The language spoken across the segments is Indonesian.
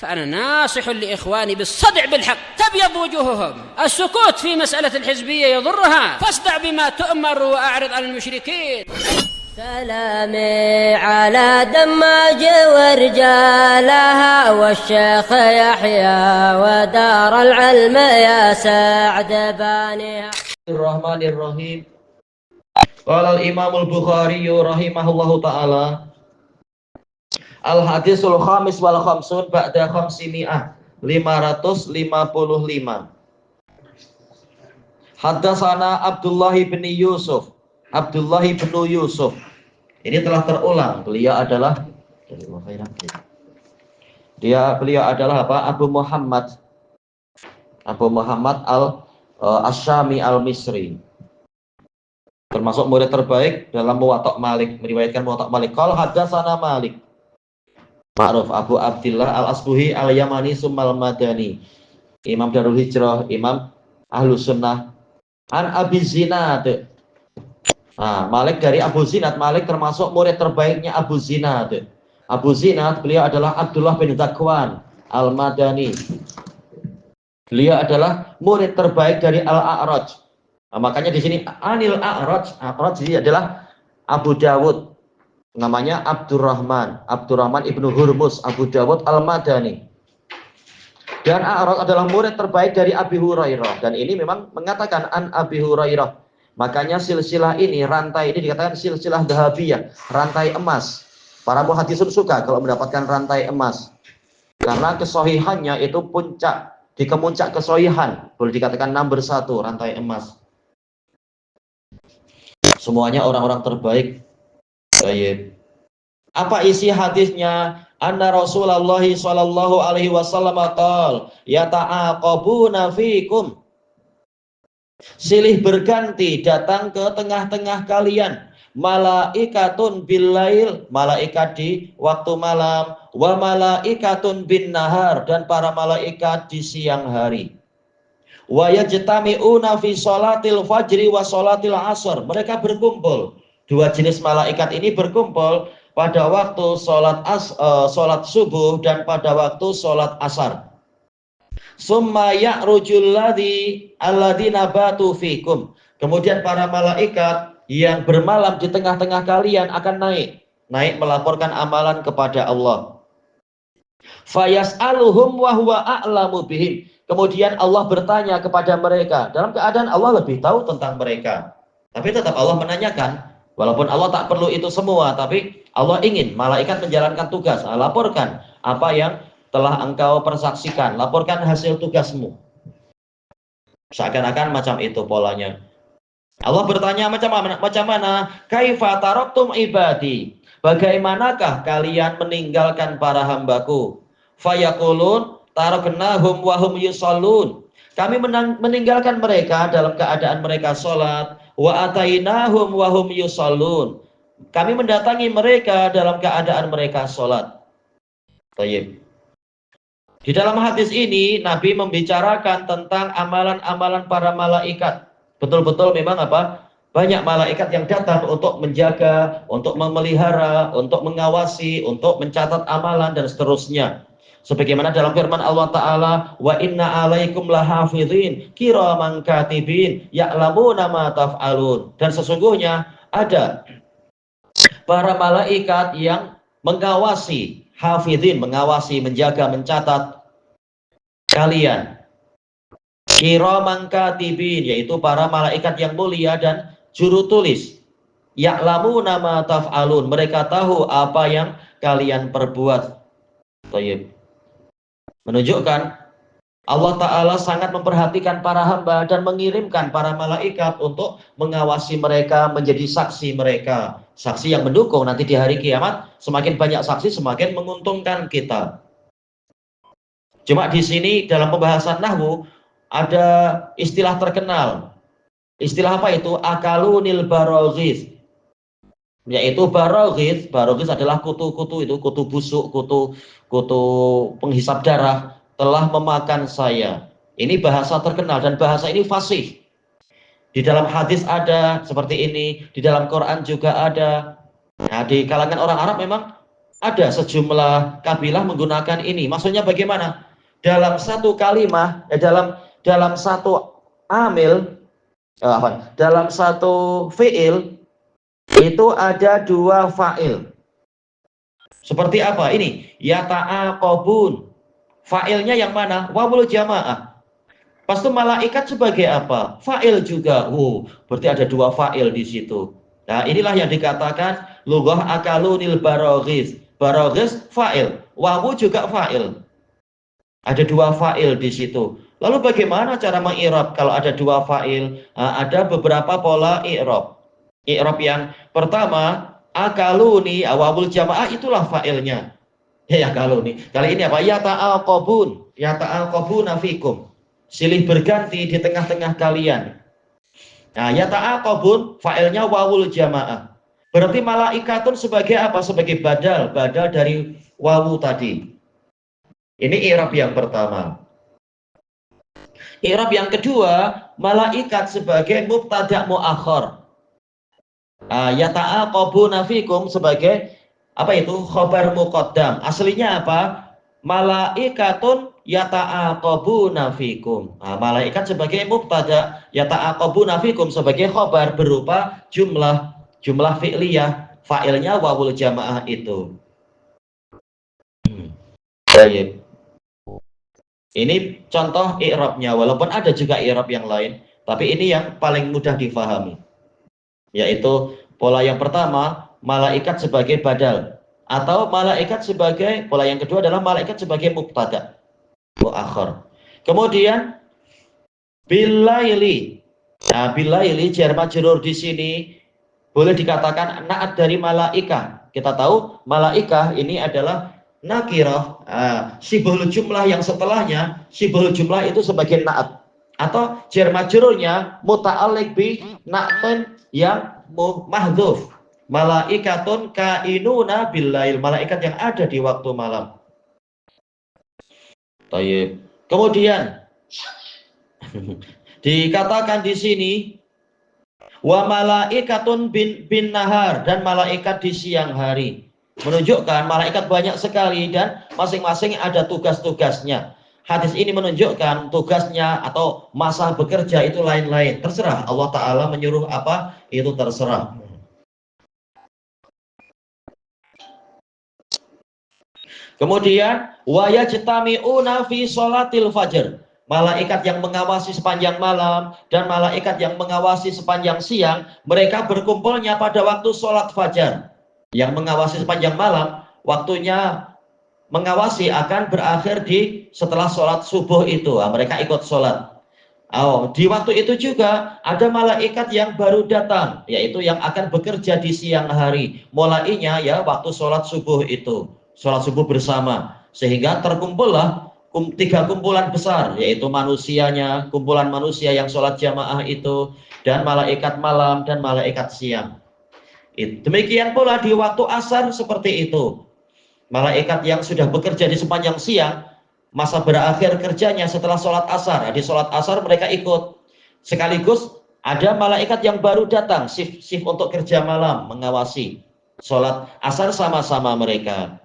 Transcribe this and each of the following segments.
فأنا ناصح لإخواني بالصدع بالحق تبيض وجوههم. السكوت في مسألة الحزبية يضرها، فاصدع بما تؤمر وأعرض عن المشركين. سلامي على دماج ورجالها والشيخ يحيى ودار العلم يا سعد بانيها. الرحمن الرحيم. قال الإمام البخاري rahimahullahu ta'ala Al-hadisul khamis wal khamsun ba'da khamsimi'ah 555. Haddatsana Abdullah bin Yusuf. Abdullah bin Yusuf. Ini telah terulang. Beliau adalah apa? Abu Muhammad Al-Asyami Al-Misri. Termasuk murid terbaik dalam Muwatta' Malik, meriwayatkan Muwatta' Malik. Qala haddatsana Malik. Ma'ruf Abu Abdillah Al-Asbuhi Al-Yamani Summal Madani, Imam Darul Hijrah, Imam Ahlus Sunnah. An Abi Zinad. Nah, Malik dari Abu Zinad. Malik termasuk murid terbaiknya Abu Zinad. Abu Zinad beliau adalah Abdullah bin Zakwan Al-Madani. Beliau adalah murid terbaik dari Al-A'raj. Nah, makanya di sini Anil A'raj. A'raj ini adalah Abu Dawud. Namanya Abdurrahman ibnu Hurmus Abu Dawud Al-Madani. Dan A'raj adalah murid terbaik dari Abi Hurairah. Dan ini memang mengatakan an Abi Hurairah. Makanya silsilah ini, rantai ini dikatakan silsilah dahabiyah, rantai emas. Para muhaddisun suka kalau mendapatkan rantai emas. Karena kesohihannya itu puncak, di kemuncak kesohihan. Boleh dikatakan number 1, rantai emas. Semuanya orang-orang terbaik. Baik. Apa isi hadisnya? Anna Rasulullah sallallahu alaihi wasallam qala yata'aqabuna fikum. Silih berganti datang ke tengah-tengah kalian malaikatun billail, malaikat di waktu malam, wa malaikatun bin nahar, dan para malaikat di siang hari. Wa yajtami'una fi sholatil fajri wa sholatil asr. Mereka berkumpul. Dua jenis malaikat ini berkumpul pada waktu sholat subuh dan pada waktu sholat asar. Summa ya'rujul alladzina batu fikum. Kemudian para malaikat yang bermalam di tengah-tengah kalian akan naik melaporkan amalan kepada Allah. Fayas'aluhum wa huwa a'lamu bihim. Kemudian Allah bertanya kepada mereka dalam keadaan Allah lebih tahu tentang mereka. Tapi tetap Allah menanyakan. Walaupun Allah tak perlu itu semua, tapi Allah ingin malaikat menjalankan tugas. Laporkan apa yang telah engkau persaksikan, laporkan hasil tugasmu. Seakan-akan macam itu polanya. Allah bertanya macam mana? Kaifa taraktum ibadi? Bagaimanakah kalian meninggalkan para hambaku? Fayaqulun taraknahum wa hum yusallun. Kami meninggalkan mereka dalam keadaan mereka sholat. Wa atainahum wa hum yusallun. Kami mendatangi mereka dalam keadaan mereka sholat. Baik. Di dalam hadis ini Nabi membicarakan tentang amalan-amalan para malaikat. Betul-betul memang apa? Banyak malaikat yang datang untuk menjaga, untuk memelihara, untuk mengawasi, untuk mencatat amalan dan seterusnya. Sebagaimana dalam firman Allah Ta'ala, wa inna alaikum lahafidhin kiraman katibin ya'lamuna ma taf'alun. Dan sesungguhnya ada para malaikat yang mengawasi, hafidhin, mengawasi, menjaga, mencatat kalian. Kiraman katibin, yaitu para malaikat yang mulia dan juru tulis. Ya'lamuna ma taf'alun, mereka tahu apa yang kalian perbuat. Baik. Menunjukkan Allah Ta'ala sangat memperhatikan para hamba dan mengirimkan para malaikat untuk mengawasi mereka, menjadi saksi mereka. Saksi yang mendukung nanti di hari kiamat. Semakin banyak saksi semakin menguntungkan kita. Cuma di sini dalam pembahasan nahwu ada istilah terkenal. Istilah apa itu? Akalunil baroghiz. Yaitu baroghiz adalah kutu-kutu itu, kutu busuk, kutu penghisap darah telah memakan saya. Ini bahasa terkenal dan bahasa ini fasih. Di dalam hadis ada seperti ini, di dalam Quran juga ada. Nah, di kalangan orang Arab memang ada sejumlah kabilah menggunakan ini. Maksudnya bagaimana? Dalam satu kalimah, dalam satu amil, dalam satu fiil itu ada dua fa'il. Seperti apa? Ini yata'aqabun. Fa'ilnya yang mana? Wawul jamaah. Pas itu malaikat sebagai apa? Fa'il juga. Berarti ada dua fa'il di situ. Nah, inilah yang dikatakan lughah akalunil baroghis. Baroghis fa'il, wawu juga fa'il. Ada dua fa'il di situ. Lalu bagaimana cara mengi'rab kalau ada dua fa'il? Nah, ada beberapa pola i'rab. I'rab yang pertama, akaluni, wawul jamaah itulah fa'ilnya. Ya akaluni. Kali ini apa? Yata'aqabun. Yata'aqabuna fikum. Silih berganti di tengah-tengah kalian. Nah, yata'aqabun fa'ilnya wawul jamaah. Berarti malaikatun sebagai apa? Sebagai badal dari wawu tadi. Ini i'rab yang pertama. I'rab yang kedua, malaikat sebagai mubtada' muakhar. Yata'aqabuna fikum sebagai apa itu? Khabar muqaddam. Aslinya apa? Malaikatun yata'aqabuna fikum. Malaikat sebagai mubtada, yata'aqabuna fikum sebagai khabar berupa jumlah fi'liyah, fa'ilnya wawul jamaah itu. Baik. Ini contoh i'rabnya, walaupun ada juga i'rab yang lain, tapi ini yang paling mudah difahami. Yaitu pola yang pertama, malaikat sebagai badal, atau malaikat sebagai, pola yang kedua adalah malaikat sebagai mubtada muakhar. Kemudian bilaili. Nah, bilaili jar majrur di sini boleh dikatakan na'at dari malaikah. Kita tahu malaikah ini adalah nakirah. Sibul jumlah yang setelahnya, sibul jumlah itu sebagai na'at. Atau jar majrurnya muta'alliq bi na'tin yang mahdhuf. Malaikatun kainuna billail, malaikat yang ada di waktu malam. Tayyib. Kemudian dikatakan di sini wa malaikatun bin nahar, dan malaikat di siang hari. Menunjukkan malaikat banyak sekali dan masing-masing ada tugas-tugasnya. Hadis ini menunjukkan tugasnya atau masa bekerja itu lain-lain. Terserah Allah Ta'ala menyuruh apa, itu terserah. Kemudian wa yajtami'una fi sholatil fajr. Malaikat yang mengawasi sepanjang malam dan malaikat yang mengawasi sepanjang siang, mereka berkumpulnya pada waktu sholat fajar. Yang mengawasi sepanjang malam, waktunya mengawasi akan berakhir di setelah sholat subuh itu. Mereka ikut sholat. Di waktu itu juga ada malaikat yang baru datang, yaitu yang akan bekerja di siang hari. Mulainya ya waktu sholat subuh itu, sholat subuh bersama, sehingga terkumpullah tiga kumpulan besar, yaitu manusianya, kumpulan manusia yang sholat jamaah itu, dan malaikat malam dan malaikat siang. Demikian pula di waktu asar seperti itu. Malaikat yang sudah bekerja di sepanjang siang, masa berakhir kerjanya setelah sholat asar. Di sholat asar mereka ikut. Sekaligus ada malaikat yang baru datang, shift untuk kerja malam, mengawasi. Sholat asar sama-sama mereka.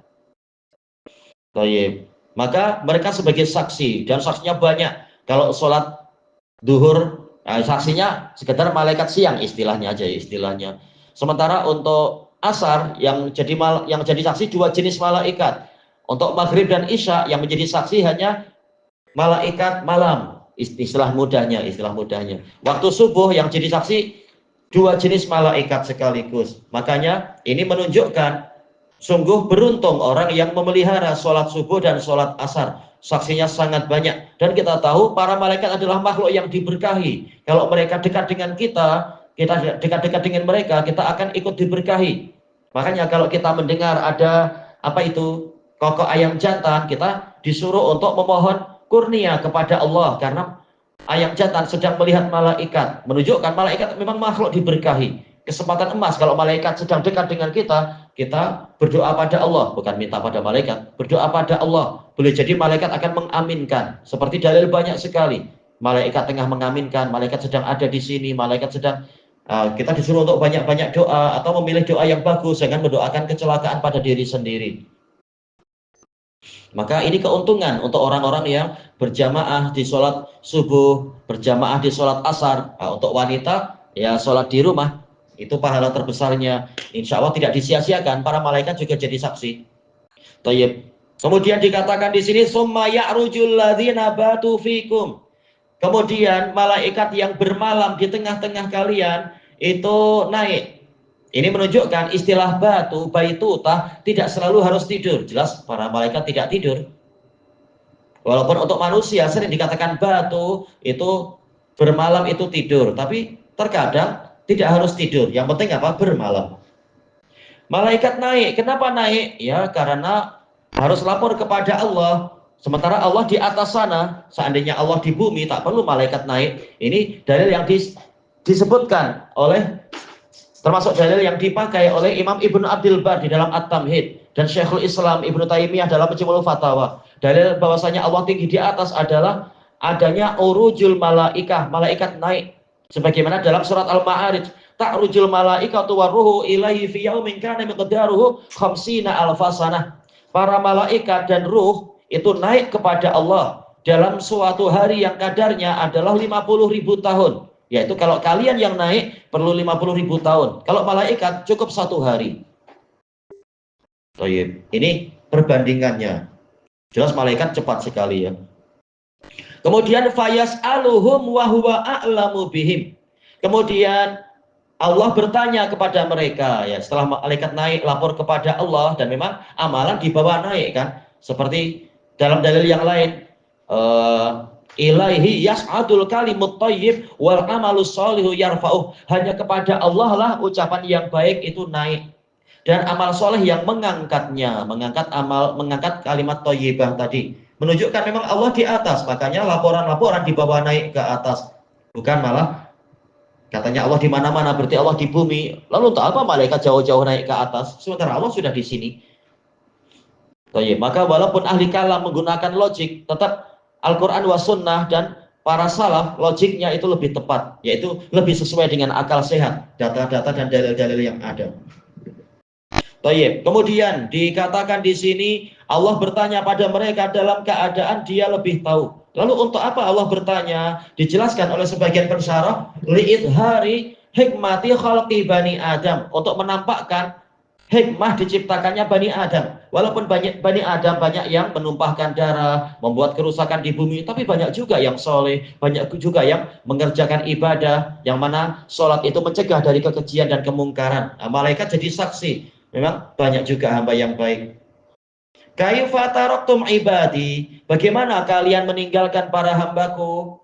Tayyib. Maka mereka sebagai saksi, dan saksinya banyak. Kalau sholat duhur, saksinya sekedar malaikat siang, istilahnya aja, istilahnya. Sementara untuk asar yang jadi saksi dua jenis malaikat. Untuk maghrib dan isya yang menjadi saksi hanya malaikat malam, istilah mudahnya. Waktu subuh yang jadi saksi dua jenis malaikat sekaligus. Makanya ini menunjukkan sungguh beruntung orang yang memelihara sholat subuh dan sholat asar. Saksinya sangat banyak. Dan kita tahu para malaikat adalah makhluk yang diberkahi. Kalau mereka dekat dengan kita dekat-dekat dengan mereka, kita akan ikut diberkahi. Makanya kalau kita mendengar ada kokok ayam jantan, kita disuruh untuk memohon kurnia kepada Allah, karena ayam jantan sedang melihat malaikat, menunjukkan malaikat memang makhluk diberkahi. Kesempatan emas kalau malaikat sedang dekat dengan kita, kita berdoa pada Allah, bukan minta pada malaikat, berdoa pada Allah. Boleh jadi malaikat akan mengaminkan, seperti dalil banyak sekali. Malaikat tengah mengaminkan, malaikat sedang ada di sini, malaikat sedang Kita disuruh untuk banyak-banyak doa atau memilih doa yang bagus, jangan mendoakan kecelakaan pada diri sendiri. Maka ini keuntungan untuk orang-orang yang berjamaah di sholat subuh, berjamaah di sholat asar. Untuk wanita, ya sholat di rumah, itu pahala terbesarnya. Insya Allah tidak disia-siakan, para malaikat juga jadi saksi. Tayyib. Kemudian dikatakan di sini, summa ya'rujul ladzina batu fikum. Kemudian malaikat yang bermalam di tengah-tengah kalian itu naik. Ini menunjukkan istilah batu, baitutah, tidak selalu harus tidur. Jelas para malaikat tidak tidur. Walaupun untuk manusia sering dikatakan batu, itu bermalam itu tidur. Tapi terkadang tidak harus tidur. Yang penting apa? Bermalam. Malaikat naik. Kenapa naik? Ya karena harus lapor kepada Allah. Sementara Allah di atas sana. Seandainya Allah di bumi, tak perlu malaikat naik. Ini dalil yang disebutkan oleh, termasuk dalil yang dipakai oleh Imam Ibnu Abdul Bar di dalam At-Tamhid dan Syekhul Islam Ibnu Taimiyah dalam Majmu'ul Fatawa. Dalil bahwasanya Allah tinggi di atas adalah adanya urujul malaikah, malaikat naik. Sebagaimana dalam surat Al-Ma'arij, ta'rujul malaikatu waruhu ilaihi fi yaumin kana miqdaruhu 50 alfasanah. Para malaikat dan ruh itu naik kepada Allah dalam suatu hari yang kadarnya adalah 50.000 tahun. Yaitu kalau kalian yang naik perlu 50.000 tahun. Kalau malaikat cukup 1 hari. Ini perbandingannya. Jelas malaikat cepat sekali ya. Kemudian fayas'aluhum wa huwa a'lamu bihim. Kemudian Allah bertanya kepada mereka ya, setelah malaikat naik lapor kepada Allah, dan memang amalan dibawa naik kan. Seperti dalam dalil yang lain, ilaihi yas'adul kalimut thayyib wal amalus sholihu yarfa'uh. Hanya kepada Allah lah ucapan yang baik itu naik, dan amal soleh yang mengangkatnya, mengangkat kalimat thayyibah tadi. Menunjukkan memang Allah di atas, makanya laporan-laporan dibawa naik ke atas. Bukan malah katanya Allah di mana-mana, berarti Allah di bumi. Lalu untuk apa malaikat jauh-jauh naik ke atas? Sementara Allah sudah di sini. Maka walaupun ahli kalam menggunakan logik, tetap Al-Quran wa sunnah dan para salaf logiknya itu lebih tepat, yaitu lebih sesuai dengan akal sehat, data-data dan dalil-dalil yang ada. Kemudian dikatakan di sini Allah bertanya pada mereka dalam keadaan dia lebih tahu. Lalu untuk apa Allah bertanya? Dijelaskan oleh sebagian pensyarah, li'idhari hikmati khalqi bani Adam, untuk menampakkan hikmah diciptakannya Bani Adam. Walaupun Bani Adam banyak yang menumpahkan darah, membuat kerusakan di bumi, tapi banyak juga yang soleh, banyak juga yang mengerjakan ibadah, yang mana sholat itu mencegah dari kekejian dan kemungkaran. Malaikat jadi saksi, memang banyak juga hamba yang baik. Kaifa taraktum ibadi, bagaimana kalian meninggalkan para hambaku?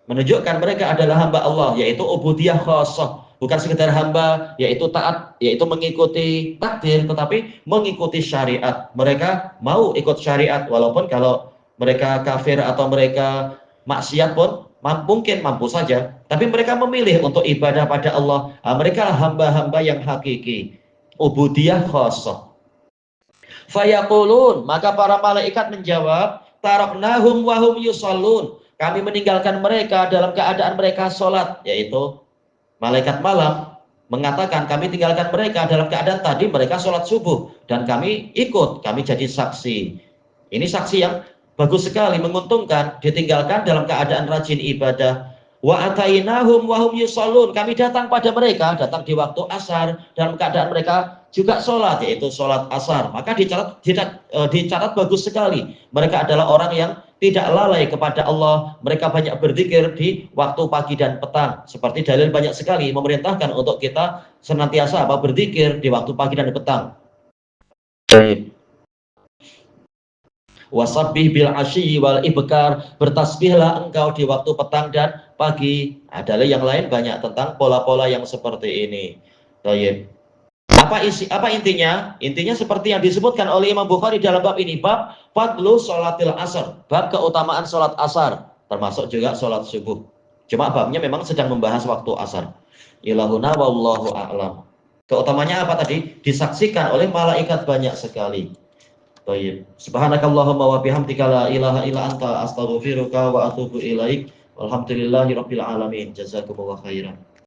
Menunjukkan mereka adalah hamba Allah, yaitu ubudiyah khassah. Bukan sekedar hamba, yaitu taat, yaitu mengikuti takdir, tetapi mengikuti syariat. Mereka mau ikut syariat, walaupun kalau mereka kafir atau mereka maksiat pun mungkin mampu saja. Tapi mereka memilih untuk ibadah pada Allah. Mereka hamba-hamba yang hakiki. Ubudiyah khassah. Fayaqulun, maka para malaikat menjawab, taraknahum wahum yusallun. Kami meninggalkan mereka dalam keadaan mereka sholat, yaitu malaikat malam mengatakan kami tinggalkan mereka dalam keadaan tadi mereka sholat subuh, dan kami ikut, kami jadi saksi. Ini saksi yang bagus sekali, menguntungkan, ditinggalkan dalam keadaan rajin ibadah. Wa atainahum wa hum yusallun, kami datang pada mereka, datang di waktu asar dalam keadaan mereka juga sholat, yaitu sholat asar. Maka dicatat bagus sekali, mereka adalah orang yang tidak lalai kepada Allah. Mereka banyak berzikir di waktu pagi dan petang. Seperti dalil banyak sekali memerintahkan untuk kita senantiasa berzikir di waktu pagi dan petang. Wasabbih bil asyi wal ibkar, bertasbihlah engkau di waktu petang dan pagi. Dalil yang lain banyak tentang pola-pola yang seperti ini. Apa intinya? Intinya seperti yang disebutkan oleh Imam Bukhari dalam bab ini, bab fadlu sholatil asar, bab keutamaan sholat asar, termasuk juga sholat subuh. Cuma babnya memang sedang membahas waktu asar. Ilahuna wallahu a'lam. Keutamanya apa tadi? Disaksikan oleh malaikat banyak sekali. Subhanakallahumma wa bihamdika la ilaha illa anta astaghfiruka wa atubu ilaik. Walhamdulillahirabbil alamin. Jazakumullahu khairan.